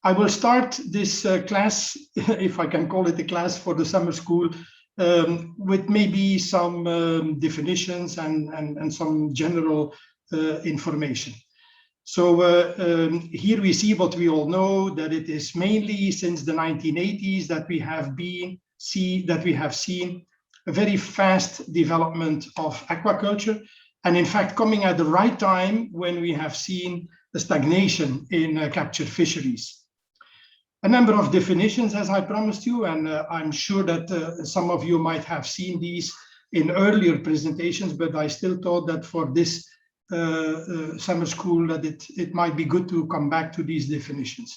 I will start this class, if I can call it a class for the summer school, with maybe some definitions and some general information. So here we see what we all know, that it is mainly since the 1980s that we have seen a very fast development of aquaculture, and in fact coming at the right time when we have seen a stagnation in captured fisheries. A number of definitions, as I promised you, and I'm sure that some of you might have seen these in earlier presentations, but I still thought that for this summer school that it might be good to come back to these definitions.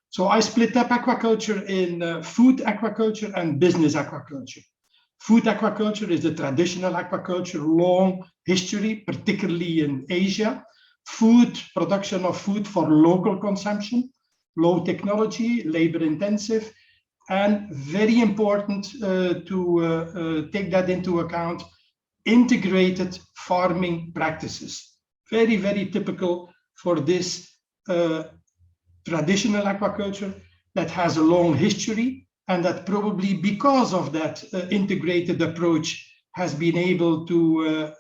So I split up aquaculture in food aquaculture and business aquaculture. Food aquaculture is the traditional aquaculture, long history, particularly in Asia. Food, production of food for local consumption, low technology, labor intensive, and very important to take that into account, integrated farming practices. Very, very typical for this traditional aquaculture that has a long history, and that probably because of that integrated approach has been able to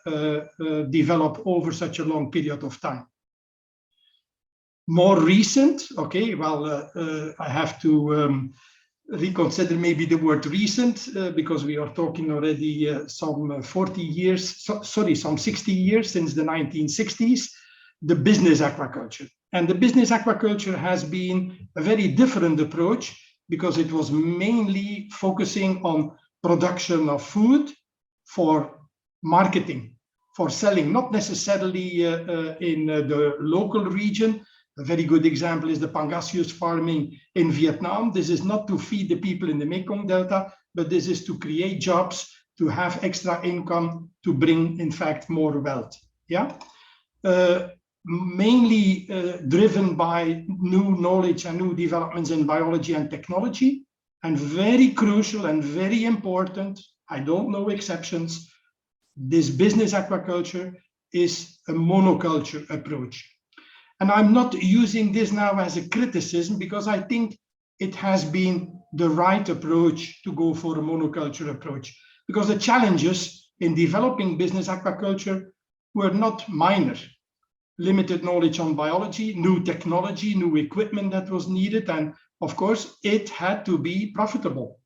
develop over such a long period of time. More recent, okay, well, I have to reconsider maybe the word recent because we are talking already some 40 years, some 60 years since the 1960s, the business aquaculture. And the business aquaculture has been a very different approach because it was mainly focusing on production of food for marketing, for selling, not necessarily in the local region. A very good example is the Pangasius farming in Vietnam. This is not to feed the people in the Mekong Delta, but this is to create jobs, to have extra income, to bring, in fact, more wealth. Yeah, mainly driven by new knowledge and new developments in biology and technology, and very crucial and very important, I don't know exceptions, this business aquaculture is a monoculture approach. And I'm not using this now as a criticism because I think it has been the right approach to go for a monoculture approach, because the challenges in developing business aquaculture were not minor. Limited knowledge on biology, new technology, new equipment that was needed, and of course it had to be profitable.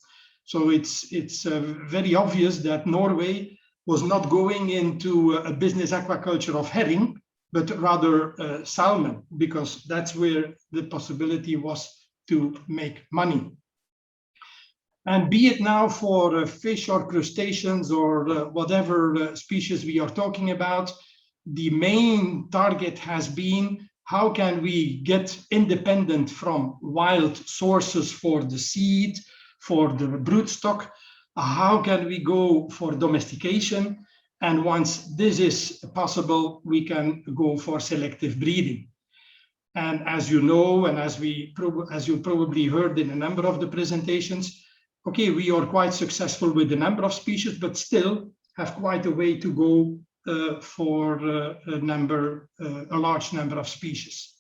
So it's very obvious that Norway was not going into a business aquaculture of herring, but rather salmon, because that's where the possibility was to make money. And be it now for fish or crustaceans or whatever species we are talking about, the main target has been how can we get independent from wild sources for the seed, for the broodstock, how can we go for domestication, and once this is possible, we can go for selective breeding. And as you know, and as you probably heard in a number of the presentations, okay, we are quite successful with the number of species, but still have quite a way to go for a large number of species.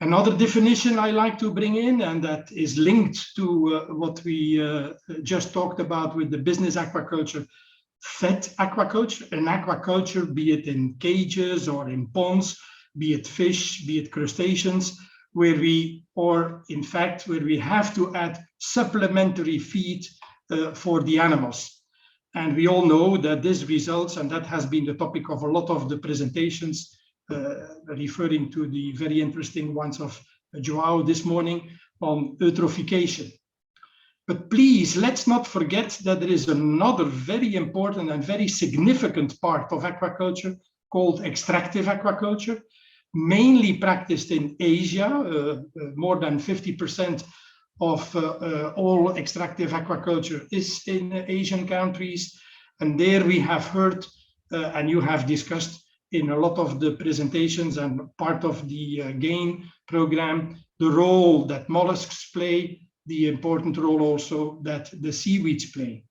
Another definition I like to bring in, and that is linked to what we just talked about with the business aquaculture, fed aquaculture, an aquaculture, be it in cages or in ponds, be it fish, be it crustaceans, where we have to add supplementary feed for the animals. And we all know that this results, and that has been the topic of a lot of the presentations, referring to the very interesting ones of Joao this morning on eutrophication. But please, let's not forget that there is another very important and very significant part of aquaculture called extractive aquaculture, mainly practiced in Asia. More than 50% of all extractive aquaculture is in Asian countries. And there we have heard, and you have discussed in a lot of the presentations and part of the GAIN program, the role that mollusks play, the important role also that the seaweeds play.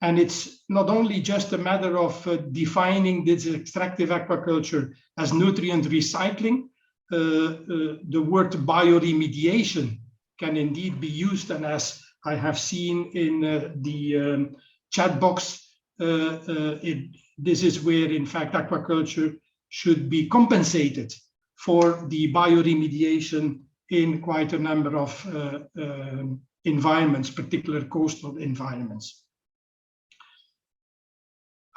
And it's not only just a matter of defining this extractive aquaculture as nutrient recycling, the word bioremediation can indeed be used, and as I have seen in the chat box, this is where, in fact, aquaculture should be compensated for the bioremediation in quite a number of environments, particular coastal environments.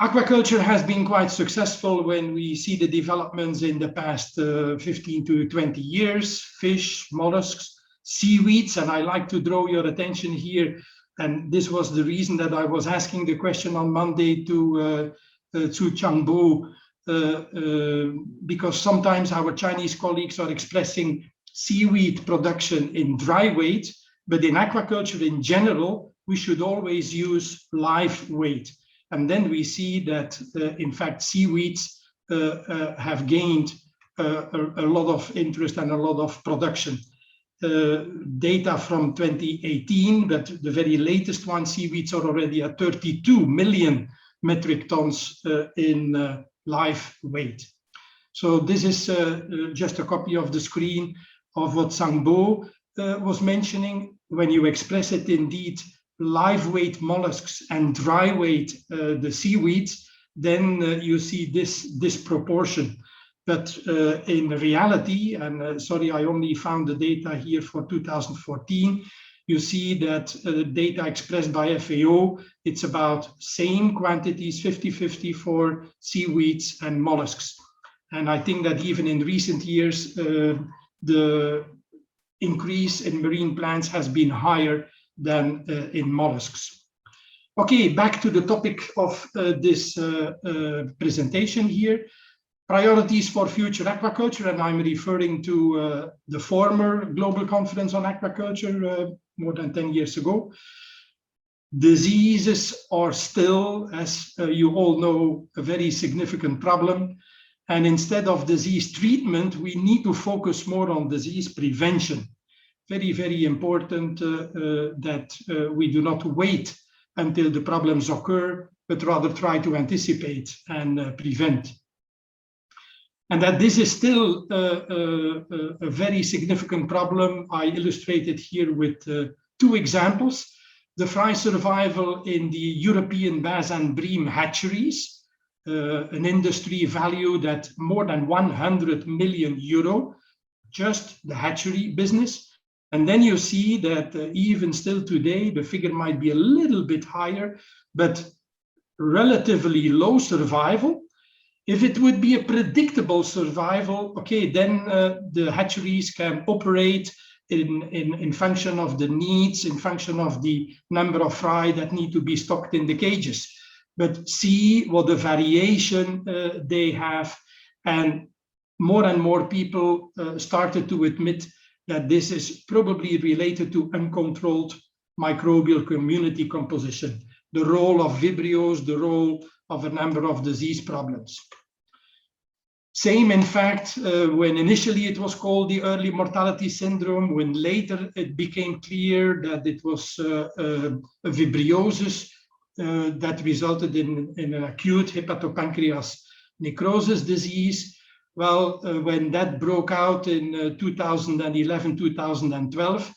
Aquaculture has been quite successful when we see the developments in the past 15 to 20 years, fish, mollusks, seaweeds, and I like to draw your attention here, and this was the reason that I was asking the question on Monday to Changbo, because sometimes our Chinese colleagues are expressing seaweed production in dry weight, but in aquaculture in general, we should always use live weight. And then we see that, in fact, seaweeds have gained a lot of interest and a lot of production. Data from 2018, but the very latest one, seaweeds are already at 32 million metric tons in live weight. So this is just a copy of the screen of what Sangbo was mentioning. When you express it indeed, live weight mollusks and dry weight the seaweeds, then you see this proportion. But in reality, and sorry, I only found the data here for 2014, you see that data expressed by FAO, it's about same quantities, 50-50 for seaweeds and mollusks. And I think that even in recent years, the increase in marine plants has been higher than in mollusks. Okay, back to the topic of this presentation here. Priorities for future aquaculture, and I'm referring to the former Global Conference on Aquaculture more than 10 years ago. Diseases are still, as you all know, a very significant problem. And instead of disease treatment, we need to focus more on disease prevention. Very, very important that we do not wait until the problems occur, but rather try to anticipate and prevent. And that this is still a very significant problem. I illustrated here with two examples. The fry survival in the European bass and bream hatcheries, an industry valued at more than 100 million euro, just the hatchery business. And then you see that even still today, the figure might be a little bit higher, but relatively low survival. If it would be a predictable survival, okay, then the hatcheries can operate in function of the needs, in function of the number of fry that need to be stocked in the cages. But see what the variation they have, and more people started to admit that this is probably related to uncontrolled microbial community composition, the role of vibrios, the role of a number of disease problems. Same, in fact, when initially it was called the early mortality syndrome, when later it became clear that it was a vibriosis that resulted in an acute hepatopancreas necrosis disease. Well, when that broke out in 2011, 2012,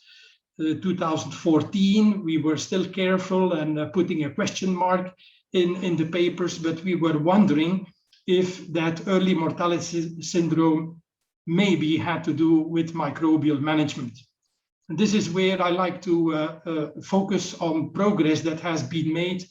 2014, we were still careful and putting a question mark in the papers, but we were wondering if that early mortality syndrome maybe had to do with microbial management. And this is where I like to focus on progress that has been made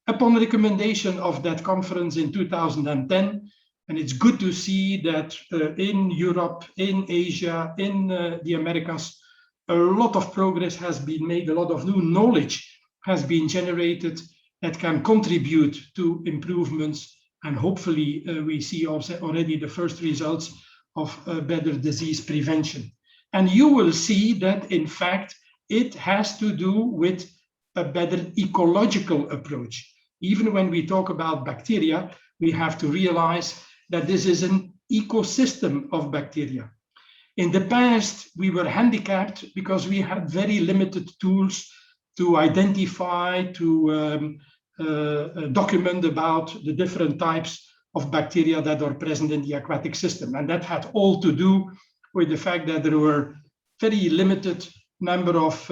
upon recommendation of that conference in 2010. And it's good to see that in Europe, in Asia, in the Americas, a lot of progress has been made, a lot of new knowledge has been generated that can contribute to improvements. And hopefully we see also already the first results of better disease prevention. And you will see that, in fact, it has to do with a better ecological approach. Even when we talk about bacteria, we have to realize that this is an ecosystem of bacteria. In the past, we were handicapped because we had very limited tools to identify, to document about the different types of bacteria that are present in the aquatic system. And that had all to do with the fact that there were very limited number of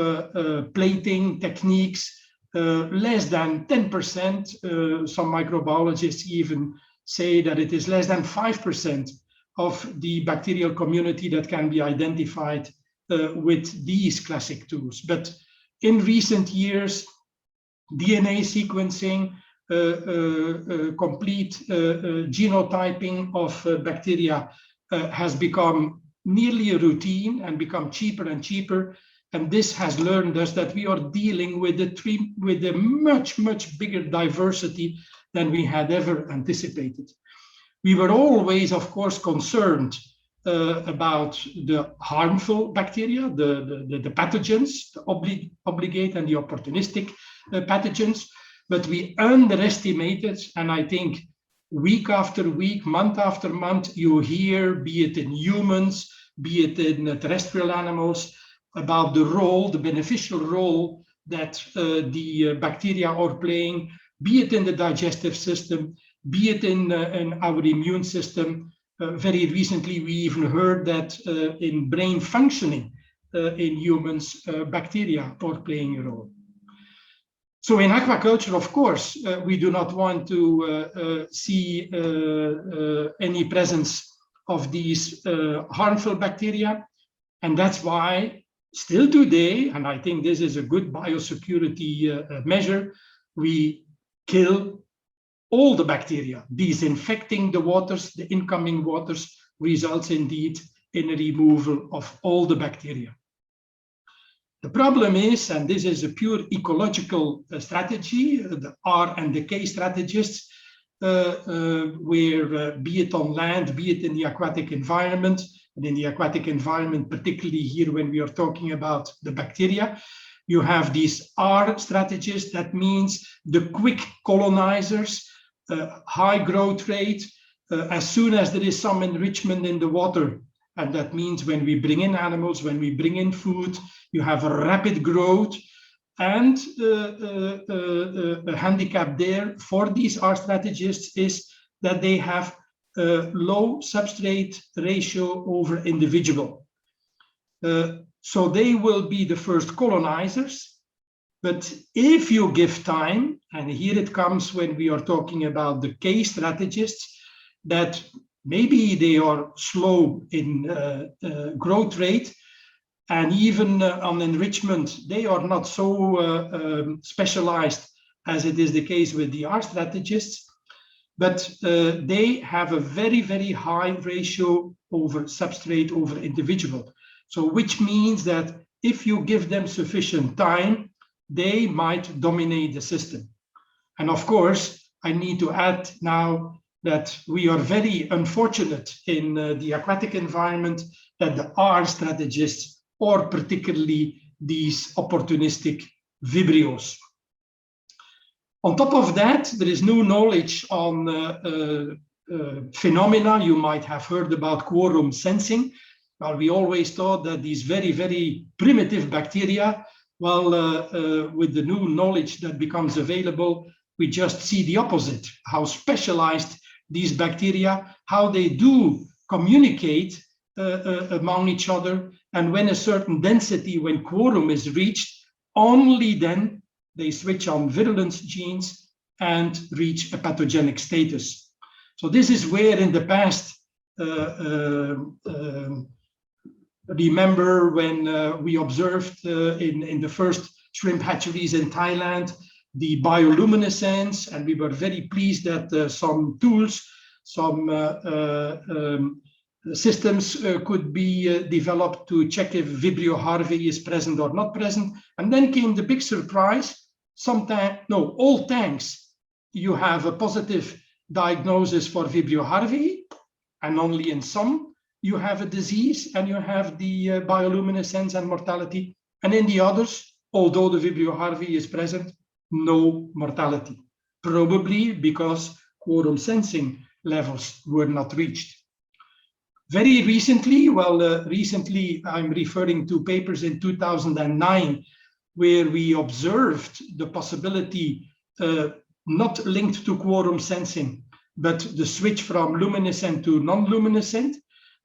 plating techniques, less than 10%. Some microbiologists even say that it is less than 5% of the bacterial community that can be identified with these classic tools. But in recent years, DNA sequencing, complete genotyping of bacteria has become nearly a routine and become cheaper and cheaper. And this has learned us that we are dealing with a much bigger diversity than we had ever anticipated. We were always, of course, concerned about the harmful bacteria, the pathogens, the obligate and the opportunistic pathogens, but we underestimated, and I think week after week, month after month, you hear, be it in humans, be it in terrestrial animals, about the role, the beneficial role that the bacteria are playing, be it in the digestive system, be it in our immune system. Very recently, we even heard that in brain functioning in humans, bacteria are playing a role. So in aquaculture, of course, we do not want to see any presence of these harmful bacteria. And that's why still today, and I think this is a good biosecurity measure, we kill all the bacteria. Disinfecting the waters, the incoming waters, results indeed in a removal of all the bacteria. The problem is, and this is a pure ecological strategy, the R and the K strategists, where be it on land, be it in the aquatic environment, and in the aquatic environment, particularly here when we are talking about the bacteria, you have these R strategists. That means the quick colonizers, high growth rate, as soon as there is some enrichment in the water. And that means when we bring in animals, when we bring in food, you have a rapid growth. And a handicap there for these R strategists is that they have a low substrate ratio over individual. So they will be the first colonizers. But if you give time, and here it comes when we are talking about the K strategists, that maybe they are slow in growth rate, and even on enrichment, they are not so specialized as it is the case with the R strategists, but they have a very high ratio over substrate over individual. So which means that if you give them sufficient time, they might dominate the system. And of course, I need to add now that we are very unfortunate in the aquatic environment that the R strategists, or particularly these opportunistic vibrios. On top of that, there is new knowledge on phenomena. You might have heard about quorum sensing. Well, we always thought that these very primitive bacteria, well, with the new knowledge that becomes available, we just see the opposite, how specialized these bacteria, how they do communicate among each other. And when a certain density, when quorum is reached, only then they switch on virulence genes and reach a pathogenic status. So this is where in the past, remember when we observed in the first shrimp hatcheries in Thailand, the bioluminescence, and we were very pleased that some tools, some systems could be developed to check if Vibrio harvey is present or not present. And then came the big surprise. All tanks, you have a positive diagnosis for Vibrio harvey, and only in some you have a disease and you have the bioluminescence and mortality. And in the others, although the Vibrio harvey is present, no mortality, probably because quorum sensing levels were not reached. Very recently, recently I'm referring to papers in 2009, where we observed the possibility, not linked to quorum sensing, but the switch from luminescent to non-luminescent,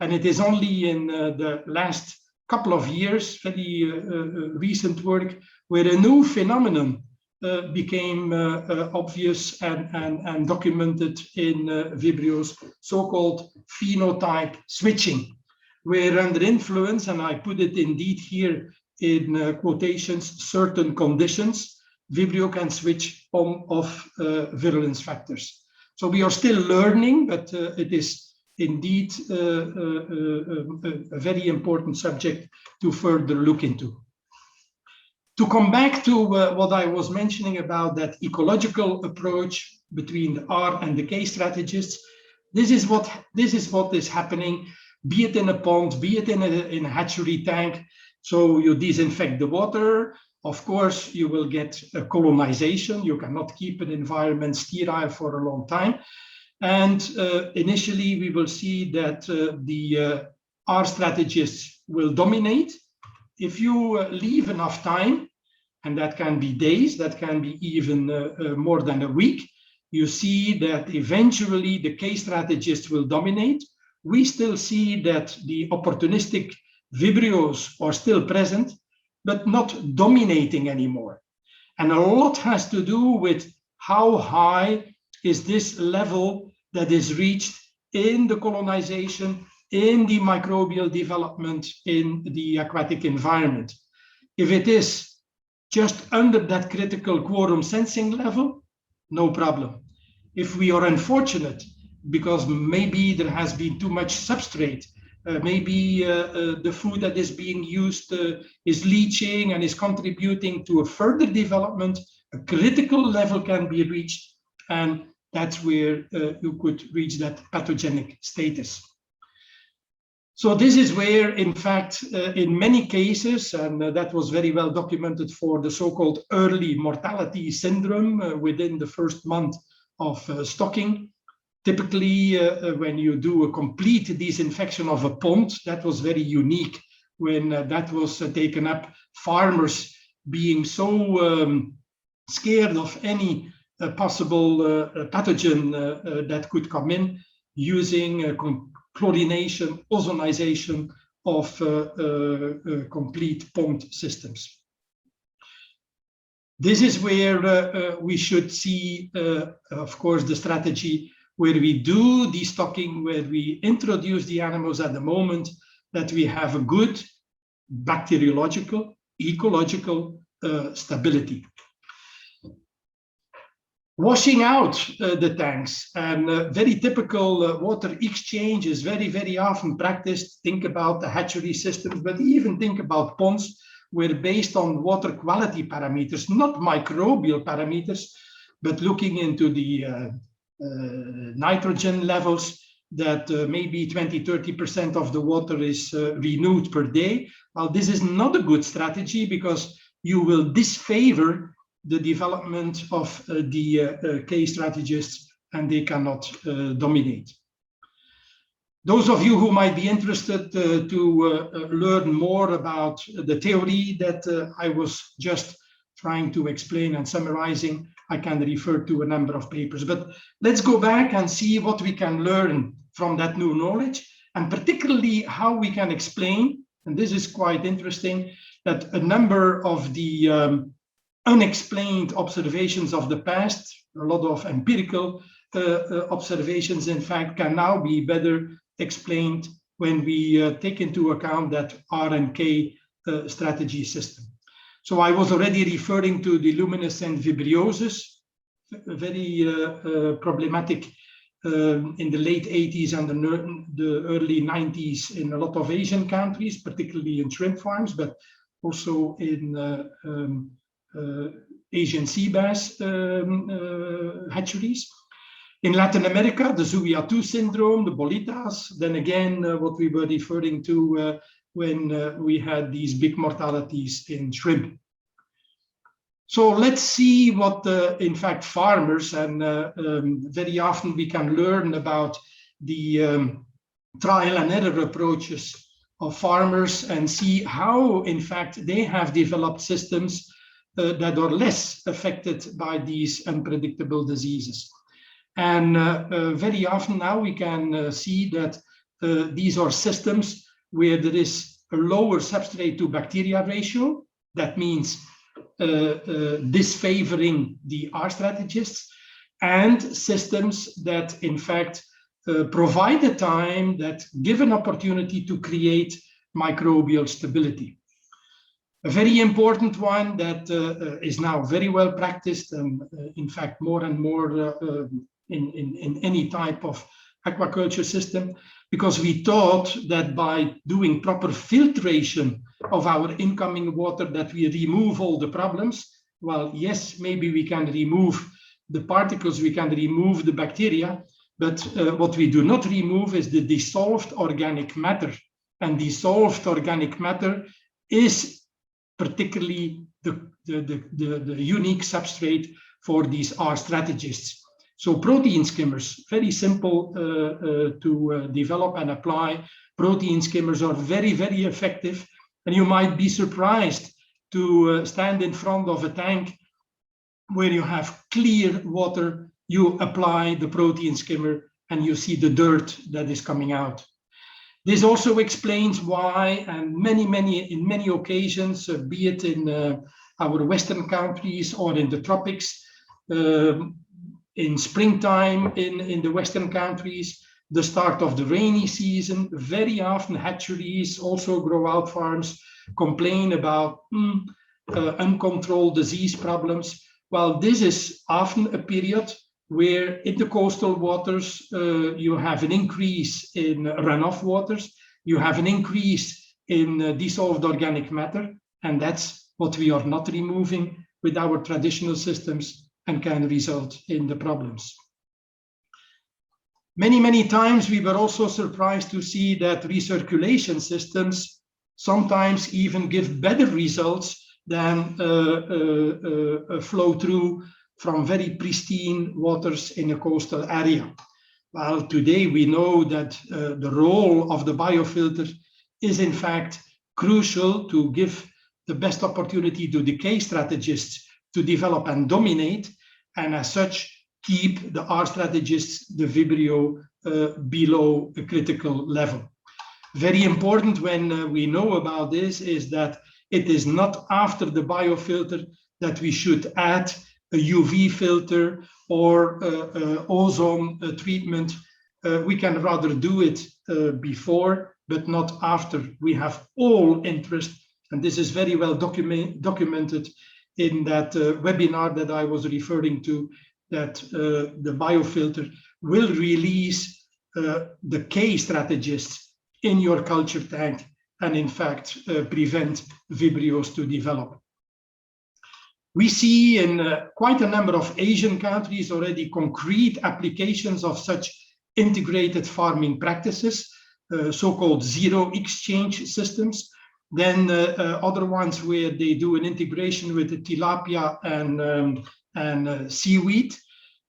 And it is only in the last couple of years, very recent work, where a new phenomenon became obvious and documented in Vibrios, so-called phenotype switching, where under influence, and I put it indeed here in quotations, certain conditions, Vibrio can switch on/off virulence factors. So we are still learning, but it is indeed a very important subject to further look into. To come back to what I was mentioning about that ecological approach between the R and the K strategists, this is what is happening, be it in a pond, be it in a hatchery tank. So you disinfect the water. Of course, you will get a colonization. You cannot keep an environment sterile for a long time. And initially, we will see that the R strategists will dominate. If you leave enough time, and that can be days, that can be even more than a week, you see that eventually the K strategists will dominate. We still see that the opportunistic Vibrios are still present, but not dominating anymore. And a lot has to do with how high is this level that is reached in the colonization, in the microbial development, in the aquatic environment. If it is just under that critical quorum sensing level, no problem. If we are unfortunate, because maybe there has been too much substrate, maybe the food that is being used is leaching and is contributing to a further development, a critical level can be reached, and that's where you could reach that pathogenic status. So this is where, in fact, in many cases, and that was very well documented for the so-called early mortality syndrome within the first month of stocking. Typically, when you do a complete disinfection of a pond, that was very unique when that was taken up. Farmers being so scared of any possible pathogen that could come in, using chlorination, ozonization of complete pond systems. This is where we should see, of course, the strategy where we do destocking, where we introduce the animals at the moment that we have a good bacteriological, ecological stability. Washing out the tanks, and very typical water exchange is very, very often practiced. Think about the hatchery systems, but even think about ponds, where based on water quality parameters, not microbial parameters, but looking into the nitrogen levels, that maybe 20–30% of the water is renewed per day. Well, this is not a good strategy, because you will disfavor the development of the K strategists, and they cannot dominate. Those of you who might be interested to learn more about the theory that I was just trying to explain and summarizing, I can refer to a number of papers. But let's go back and see what we can learn from that new knowledge, and particularly how we can explain, and this is quite interesting, that a number of the unexplained observations of the past, a lot of empirical observations, in fact, can now be better explained when we take into account that R and K strategy system. So I was already referring to the luminescent vibriosis, very problematic in the late 80s and the early 90s in a lot of Asian countries, particularly in shrimp farms, but also in Asian sea bass hatcheries. In Latin America, the Zuia-2 syndrome, the bolitas, then again, what we were referring to when we had these big mortalities in shrimp. So let's see what, in fact, farmers, and very often we can learn about the trial and error approaches of farmers and see how, in fact, they have developed systems that are less affected by these unpredictable diseases. And very often now we can see that these are systems where there is a lower substrate to bacteria ratio. That means disfavoring the R strategists, and systems that in fact provide the time that give an opportunity to create microbial stability. A very important one that is now very well practiced, and in fact more and more in any type of aquaculture system, because we thought that by doing proper filtration of our incoming water that we remove all the problems. Well, yes, maybe we can remove the particles, we can remove the bacteria, but what we do not remove is the dissolved organic matter. And dissolved organic matter is particularly the unique substrate for these R strategists. So protein skimmers, very simple to develop and apply. Protein skimmers are very, very effective. And you might be surprised to stand in front of a tank where you have clear water, you apply the protein skimmer and you see the dirt that is coming out. This also explains why, and in many occasions, be it in our Western countries or in the tropics, in springtime in the Western countries, the start of the rainy season, very often hatcheries, also grow-out farms, complain about uncontrolled disease problems. Well, this is often a period where in the coastal waters, you have an increase in runoff waters, you have an increase in dissolved organic matter, and that's what we are not removing with our traditional systems and can result in the problems. Many times we were also surprised to see that recirculation systems sometimes even give better results than a flow through from very pristine waters in a coastal area. Well, today we know that the role of the biofilter is in fact crucial to give the best opportunity to decay strategists to develop and dominate, and as such keep the R strategists, the Vibrio, below a critical level. Very important when we know about this is that it is not after the biofilter that we should add a UV filter or ozone treatment. We can rather do it before, but not after. We have all interest, and this is very well documented in that webinar that I was referring to, that the biofilter will release the K strategists in your culture tank and in fact prevent Vibrios to develop. We see in quite a number of Asian countries already concrete applications of such integrated farming practices, so-called zero exchange systems. Then other ones where they do an integration with the tilapia and seaweed,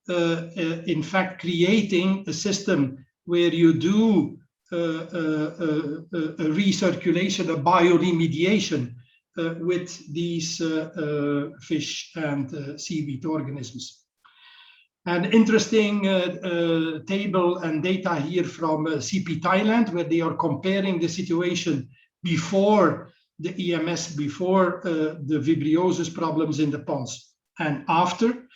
in fact creating a system where you do a recirculation, a bioremediation with these fish and seaweed organisms. An interesting table and data here from CP Thailand, where they are comparing the situation before the EMS, before the vibriosis problems in the ponds and after.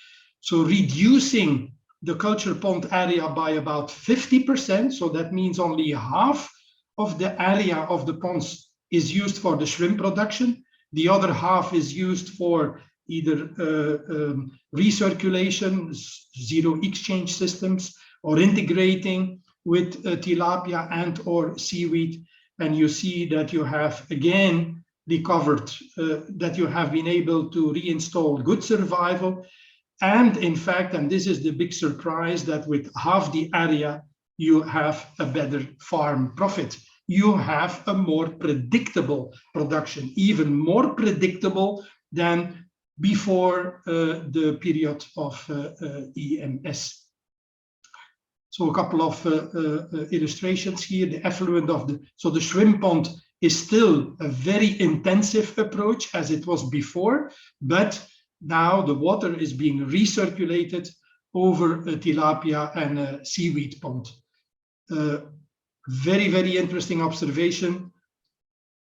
So reducing the culture pond area by about 50%. So that means only half of the area of the ponds is used for the shrimp production. The other half is used for either recirculation, zero exchange systems, or integrating with tilapia and or seaweed. And you see that you have again recovered, that you have been able to reinstall good survival. And in fact, and this is the big surprise, that with half the area, you have a better farm profit. You have a more predictable production, even more predictable than before the period of EMS. So a couple of illustrations here. The effluent of the shrimp pond is still a very intensive approach as it was before, but now the water is being recirculated over a tilapia and a seaweed pond. Very, very interesting observation.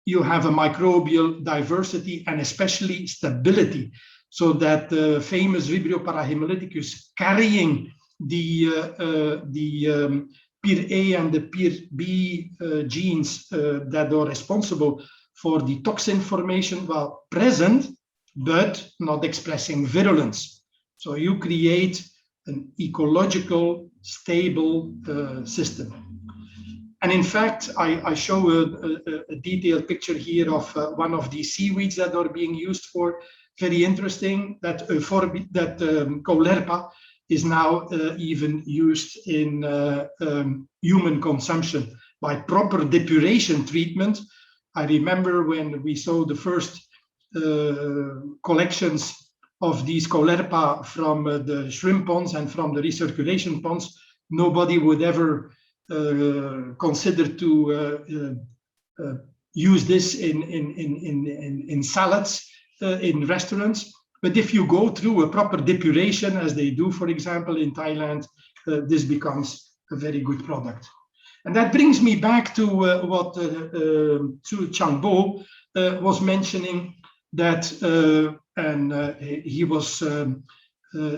You have a microbial diversity and especially stability, so that the famous Vibrio parahemolyticus carrying the peer A and the peer B genes that are responsible for the toxin formation, well, present, but not expressing virulence. So you create an ecological, stable system. And in fact, I show a detailed picture here of one of the seaweeds that are being used for. Very interesting that Caulerpa is now even used in human consumption by proper depuration treatment. I remember when we saw the first collections of these Caulerpa from the shrimp ponds and from the recirculation ponds, nobody would ever consider to use this in salads in restaurants. But if you go through a proper depuration, as they do, for example, in Thailand, this becomes a very good product. And that brings me back to what Tzu Changbo was mentioning, that he was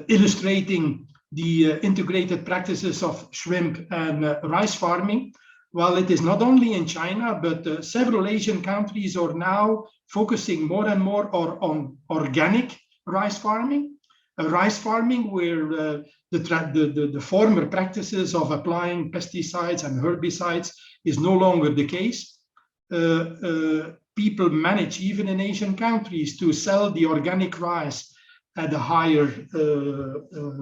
illustrating the integrated practices of shrimp and rice farming. Well, it is not only in China, but several Asian countries are now focusing more and more on organic rice farming, where the former practices of applying pesticides and herbicides is no longer the case. People manage, even in Asian countries, to sell the organic rice at a higher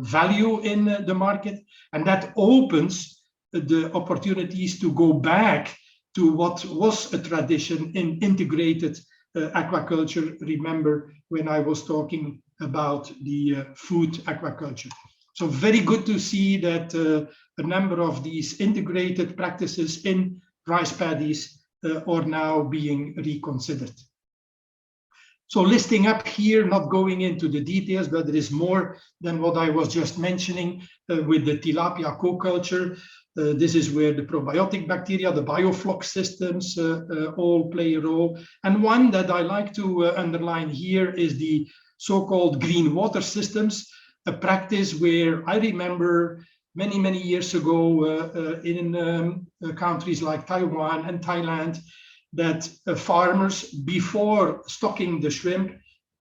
value in the market, and that opens the opportunities to go back to what was a tradition in integrated aquaculture. Remember when I was talking about the food aquaculture. So very good to see that a number of these integrated practices in rice paddies are now being reconsidered. So listing up here, not going into the details, but there is more than what I was just mentioning with the tilapia co-culture. This is where the probiotic bacteria, the biofloc systems all play a role. And one that I like to underline here is the so-called green water systems, a practice where I remember many, many years ago in countries like Taiwan and Thailand, that farmers, before stocking the shrimp,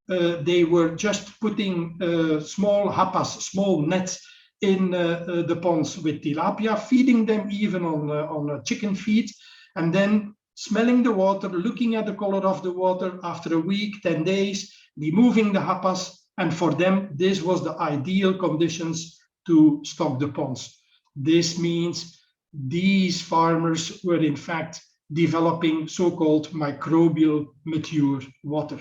they were just putting small hapas, small nets in the ponds with tilapia, feeding them even on chicken feed, and then smelling the water, looking at the color of the water after a week, 10 days, removing the hapas, and for them, this was the ideal conditions to stock the ponds. This means these farmers were in fact developing so-called microbial mature water.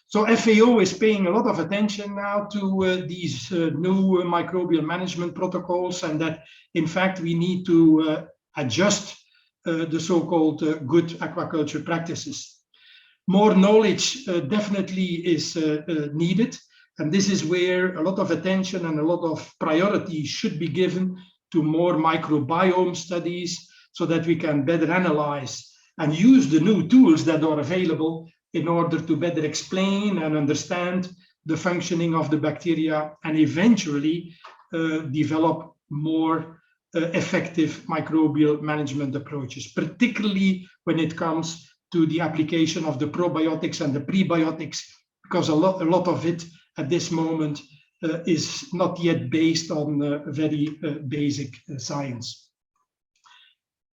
So FAO is paying a lot of attention now to these new microbial management protocols, and that in fact we need to adjust the so-called good aquaculture practices. More knowledge definitely is needed, and this is where a lot of attention and a lot of priority should be given to more microbiome studies, so that we can better analyze and use the new tools that are available in order to better explain and understand the functioning of the bacteria, and eventually develop more effective microbial management approaches, particularly when it comes to the application of the probiotics and the prebiotics, because a lot of it at this moment is not yet based on very basic science.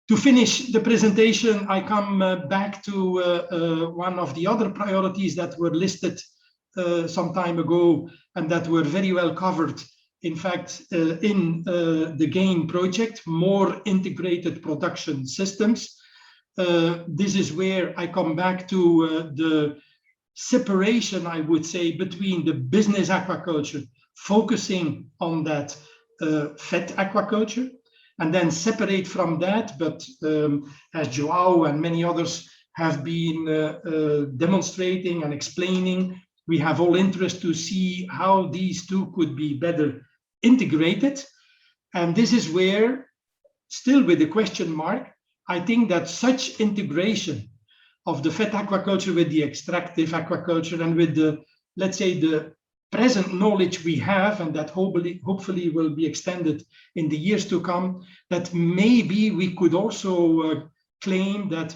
To finish the presentation, I come back to one of the other priorities that were listed some time ago and that were very well covered, in fact, in the GAIN project, more integrated production systems. This is where I come back to the separation, I would say, between the business aquaculture, focusing on that fed aquaculture, and then separate from that, but as Joao and many others have been demonstrating and explaining, we have all interest to see how these two could be better integrated. And this is where still with a question mark. I think that such integration of the fed aquaculture with the extractive aquaculture and with the, let's say, the present knowledge we have, and that hopefully will be extended in the years to come, that maybe we could also claim that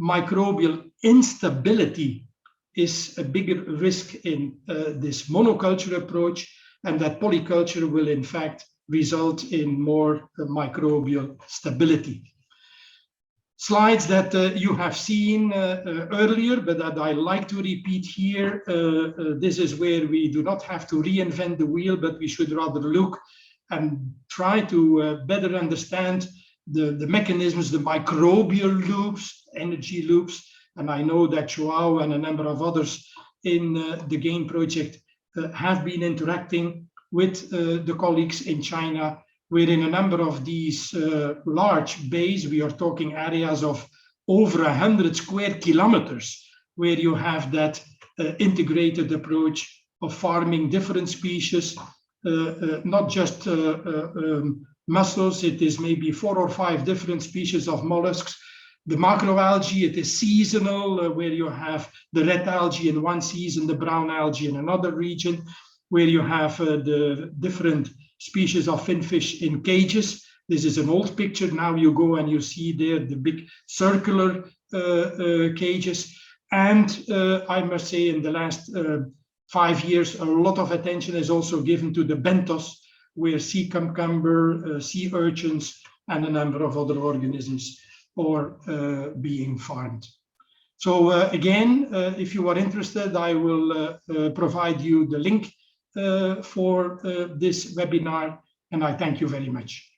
microbial instability is a bigger risk in this monoculture approach, and that polyculture will in fact result in more microbial stability. Slides that you have seen earlier, but that I like to repeat here. This is where we do not have to reinvent the wheel, but we should rather look and try to better understand the mechanisms, the microbial loops, energy loops. And I know that Joao and a number of others in the GAIN project have been interacting with the colleagues in China, where in a number of these large bays, we are talking areas of over 100 square kilometers, where you have that integrated approach of farming different species, not just mussels, it is maybe 4 or 5 different species of mollusks. The macroalgae, it is seasonal, where you have the red algae in one season, the brown algae in another region, where you have the different species of finfish in cages. This is an old picture. Now you go and you see there the big circular cages. And I must say, in the last 5 years, a lot of attention is also given to the benthos, where sea cucumber, sea urchins, and a number of other organisms are being farmed. So again, if you are interested, I will provide you the link for this webinar, and I thank you very much.